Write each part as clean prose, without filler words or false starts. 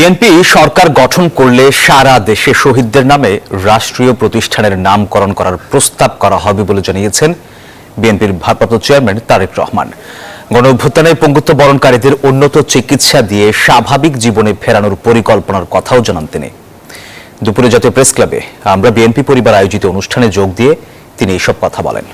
BNP সরকার গঠন করলে সারা দেশে শহীদদের নামে রাষ্ট্রীয় প্রতিষ্ঠানের নামকরণ করার প্রস্তাব করা হবে বলে জানিয়েছেন বিএনপির ভারপ্রাপ্ত চেয়ারম্যান তারেক রহমান। গণঅভ্যুত্থানে পঙ্গুত্ব বরণকারীদের উন্নত চিকিৎসা দিয়ে স্বাভাবিক জীবনে ফেরানোর পরিকল্পনার কথাও জানান তিনি। দুপুরে জাতীয় প্রেস ক্লাবে আমরা বিএনপি পরিবার আয়োজিত অনুষ্ঠানে যোগ দিয়ে তিনি এসব কথা বলেন।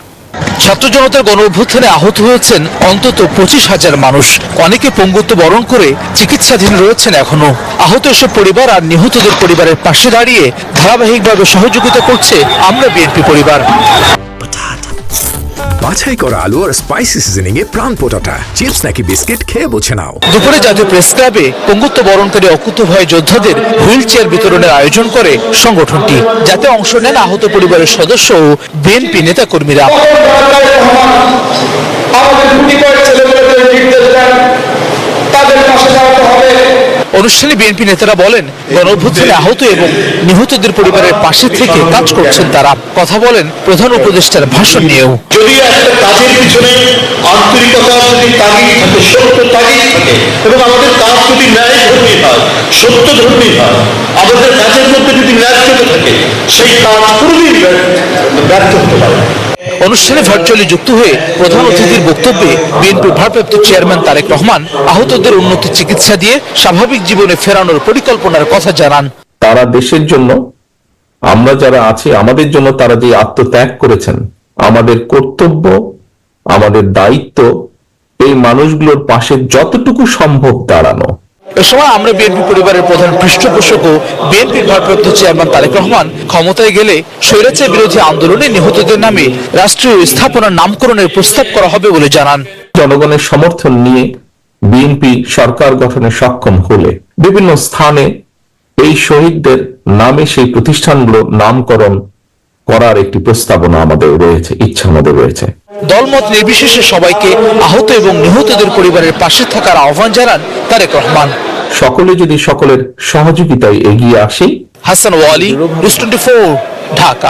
ছাত্র জনতার গণঅভ্যুত্থানে আহত হয়েছেন অন্তত 25,000 মানুষ। অনেকে পঙ্গুত্ব বরণ করে চিকিৎসাধীন রয়েছেন এখনো। আহত এসব পরিবার আর নিহতদের পরিবারের পাশে দাঁড়িয়ে ধারাবাহিকভাবে সহযোগিতা করছে আমরা বিএনপি পরিবার। বাছাই করা আলু আর স্পাইসি সিজনিং এ প্রাণ পোটাটা চিপস নাকি বিস্কিট খেয়ে বুঝে নাও। দুপুরে জাতীয় প্রেস ক্লাবে পঙ্গুত্ব বরণকারী অকুতোভয় যোদ্ধাদের হুইল চেয়ার বিতরণের আয়োজন করে সংগঠনটি, যাতে অংশ নেন আহত পরিবারের সদস্য ও বিএনপি নেতাকর্মীরা। অনুষ্ঠানে বিএনপি নেতারা বলেন, গণঅভ্যুত্থানে আহত এবং নিহতদের পরিবারের পাশে থেকে কাজ করছেন তারা। কথা বলেন প্রধান উপদেষ্টার ভাষণ নিয়েও। যদি একটা কাজের পিছনে আন্তরিকতা, যদি তাগিদ থাকে, সত্য তাগিদ থাকে এবং আমাদের কাজ যদি ন্যায়ধর্মী হয়, সত্যধর্মী হয়, আমাদের কাজের মধ্যে যদি ন্যায্যতা থাকে, সেই কাজ কোনোদিন ব্যর্থ হতে পারে। অনুষ্ঠানে ভার্চুয়ালি যুক্ত হয়ে প্রধান অতিথির বক্তব্যে বিএনপির ভারপ্রাপ্ত চেয়ারম্যান তারেক রহমান আহতদের উন্নত চিকিৎসা দিয়ে স্বাভাবিক জীবনে ফেরানোর পরিকল্পনার কথা জানান। তারা দেশের জন্য, আমরা যারা আছি আমাদের জন্য তারা যে আত্মত্যাগ করেছেন, আমাদের কর্তব্য, আমাদের দায়িত্ব এই মানুষগুলোর পাশে যতটুকু সম্ভব দাঁড়ানো। এ সময় আমরা বিএনপি পরিবারের প্রধান পৃষ্ঠপোষক ও বিএনপির ভারপ্রাপ্ত চেয়ারম্যান তারেক রহমান ক্ষমতায় গেলে স্বৈরাচার বিরোধী আন্দোলনে নিহতদের নামে রাষ্ট্রীয় স্থাপনার নামকরণের প্রস্তাব করা হবে বলে জানান। জনগণের সমর্থন নিয়ে বিএনপি সরকার গঠনে সক্ষম হলে বিভিন্ন স্থানে এই শহীদদের নামে সেই প্রতিষ্ঠানগুলো নামকরণ করার একটি প্রস্তাবনা আমাদের রয়েছে, ইচ্ছা আমাদের রয়েছে। দলমত নির্বিশেষে সবাইকে আহত এবং নিহতদের পরিবারের পাশে থাকার আহ্বান জানান তারেক রহমান। সকলে যদি সকলের সহযোগিতায় এগিয়ে আসে। হাসান ওয়ালি, নিউজ 24, ঢাকা।